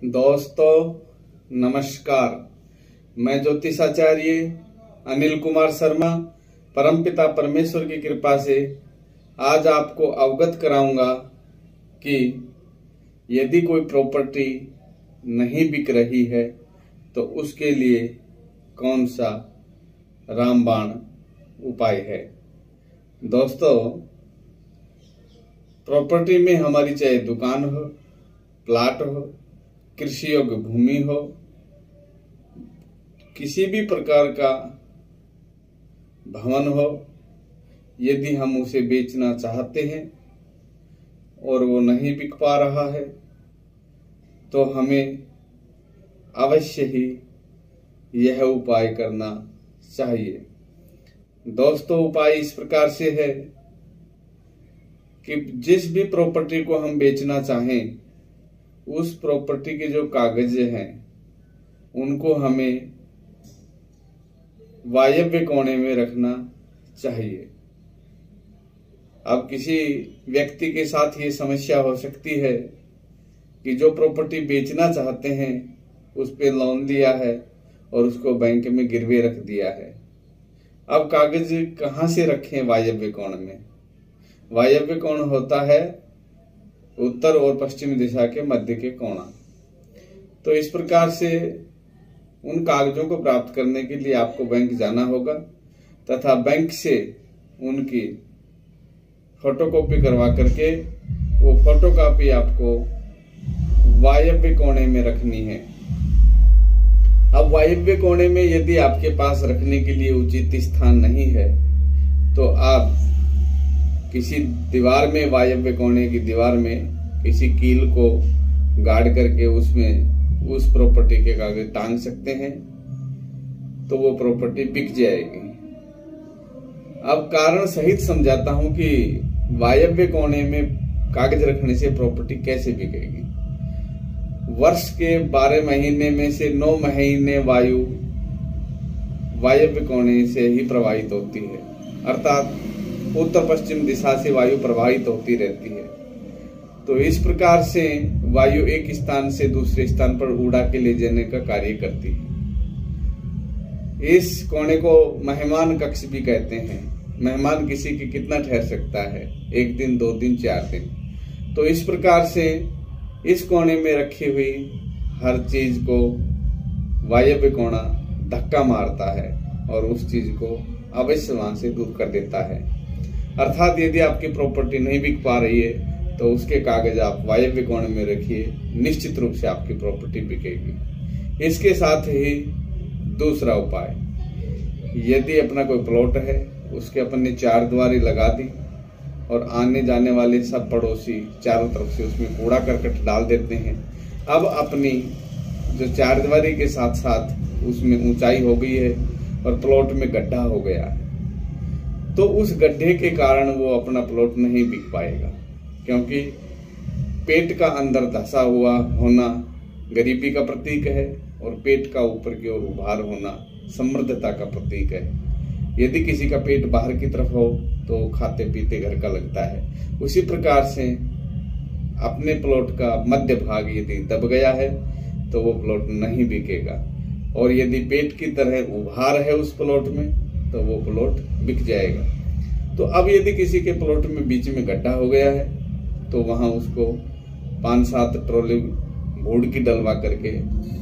दोस्तों नमस्कार। मैं ज्योतिषाचार्य अनिल कुमार शर्मा परमपिता परमेश्वर की कृपा से आज आपको अवगत कराऊंगा कि यदि कोई प्रॉपर्टी नहीं बिक रही है तो उसके लिए कौन सा रामबाण उपाय है। दोस्तों, प्रॉपर्टी में हमारी चाहे दुकान हो, प्लाट हो, कृषि योग्य भूमि हो, किसी भी प्रकार का भवन हो, यदि हम उसे बेचना चाहते हैं और वो नहीं बिक पा रहा है तो हमें अवश्य ही यह उपाय करना चाहिए। दोस्तों, उपाय इस प्रकार से है कि जिस भी प्रॉपर्टी को हम बेचना चाहें उस प्रॉपर्टी के जो कागज हैं उनको हमें वायव्य कोने में रखना चाहिए। अब किसी व्यक्ति के साथ ये समस्या हो सकती है कि जो प्रॉपर्टी बेचना चाहते हैं उस पे लोन लिया है और उसको बैंक में गिरवे रख दिया है। अब कागज कहाँ से रखें वायव्य कोण में? वायव्य कोण होता है उत्तर और पश्चिम दिशा के मध्य के कोना। तो इस प्रकार से उन कागजों को प्राप्त करने के लिए आपको बैंक जाना होगा तथा बैंक से उनकी फोटोकॉपी करवा करके वो फोटोकॉपी आपको वायव्य कोने में रखनी है। अब वायव्य कोने में यदि आपके पास रखने के लिए उचित स्थान नहीं है तो आप किसी दीवार में, वायव्य कोने की दीवार में किसी कील को गाड़ करके उसमें उस प्रॉपर्टी के कागज टांग सकते हैं तो वो प्रॉपर्टी बिक जाएगी। अब कारण सहित समझाता हूं कि वायव्य कोने में कागज रखने से प्रॉपर्टी कैसे बिकेगी। वर्ष के 12 महीने में से 9 महीने वायु वायव्य कोने से ही प्रवाहित होती है, अर्थात उत्तर पश्चिम दिशा से वायु प्रवाहित होती रहती है। तो इस प्रकार से वायु एक स्थान से दूसरे स्थान पर उड़ा के ले जाने का कार्य करती है। इस कोने को मेहमान कक्ष भी कहते हैं। मेहमान किसी की कितना ठहर सकता है? 1 दिन, 2 दिन, 4 दिन। तो इस प्रकार से इस कोने में रखी हुई हर चीज को वायव्य कोना धक्का मारता है और उस चीज को अवश्य वहां से दूर कर देता है। अर्थात यदि आपकी प्रॉपर्टी नहीं बिक पा रही है तो उसके कागज आप वायव्य कोण में रखिए, निश्चित रूप से आपकी प्रॉपर्टी बिकेगी। इसके साथ ही दूसरा उपाय, यदि अपना कोई प्लॉट है उसके अपन ने 4 दीवारी लगा दी और आने जाने वाले सब पड़ोसी चारों तरफ से उसमें कूड़ा करकट डाल देते हैं। अब अपनी जो 4 दीवारी के साथ साथ उसमें ऊंचाई हो गई है और प्लॉट में गड्ढा हो गया है, तो उस गड्ढे के कारण वो अपना प्लॉट नहीं बिक पाएगा, क्योंकि पेट का अंदर धंसा हुआ होना गरीबी का प्रतीक है और पेट का ऊपर की ओर उभार होना समृद्धता का प्रतीक है। यदि किसी का पेट बाहर की तरफ हो तो खाते पीते घर का लगता है। उसी प्रकार से अपने प्लॉट का मध्य भाग यदि दब गया है तो वो प्लॉट नहीं बिकेगा, और यदि पेट की तरह उभार है उस प्लॉट में तो वो प्लॉट बिक जाएगा। तो अब यदि किसी के प्लॉट में बीच में गड्ढा हो गया है तो वहां उसको 5-7 ट्रॉली भूड की डलवा करके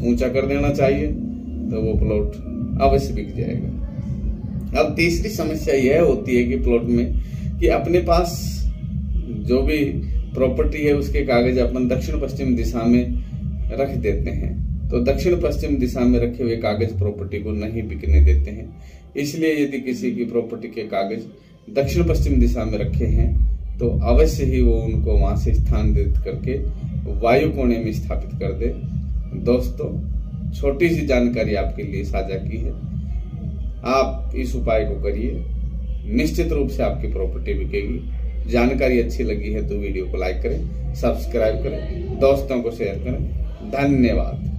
ऊंचा कर देना चाहिए, तो वो प्लॉट अवश्य बिक जाएगा। अब तीसरी समस्या यह होती है कि प्लॉट में कि अपने पास जो भी प्रॉपर्टी है उसके कागज अपन दक्षिण पश्चिम दिशा में रख देते हैं, तो दक्षिण पश्चिम दिशा में रखे हुए कागज प्रॉपर्टी को नहीं बिकने देते हैं। इसलिए यदि किसी की प्रॉपर्टी के कागज दक्षिण पश्चिम दिशा में रखे हैं तो अवश्य ही वो उनको वहां से स्थानांतरित करके वायु कोने में स्थापित कर दे। दोस्तों, छोटी सी जानकारी आपके लिए साझा की है, आप इस उपाय को करिए, निश्चित रूप से आपकी प्रॉपर्टी बिकेगी। जानकारी अच्छी लगी है तो वीडियो को लाइक करें, सब्सक्राइब करें, दोस्तों को शेयर करें। धन्यवाद।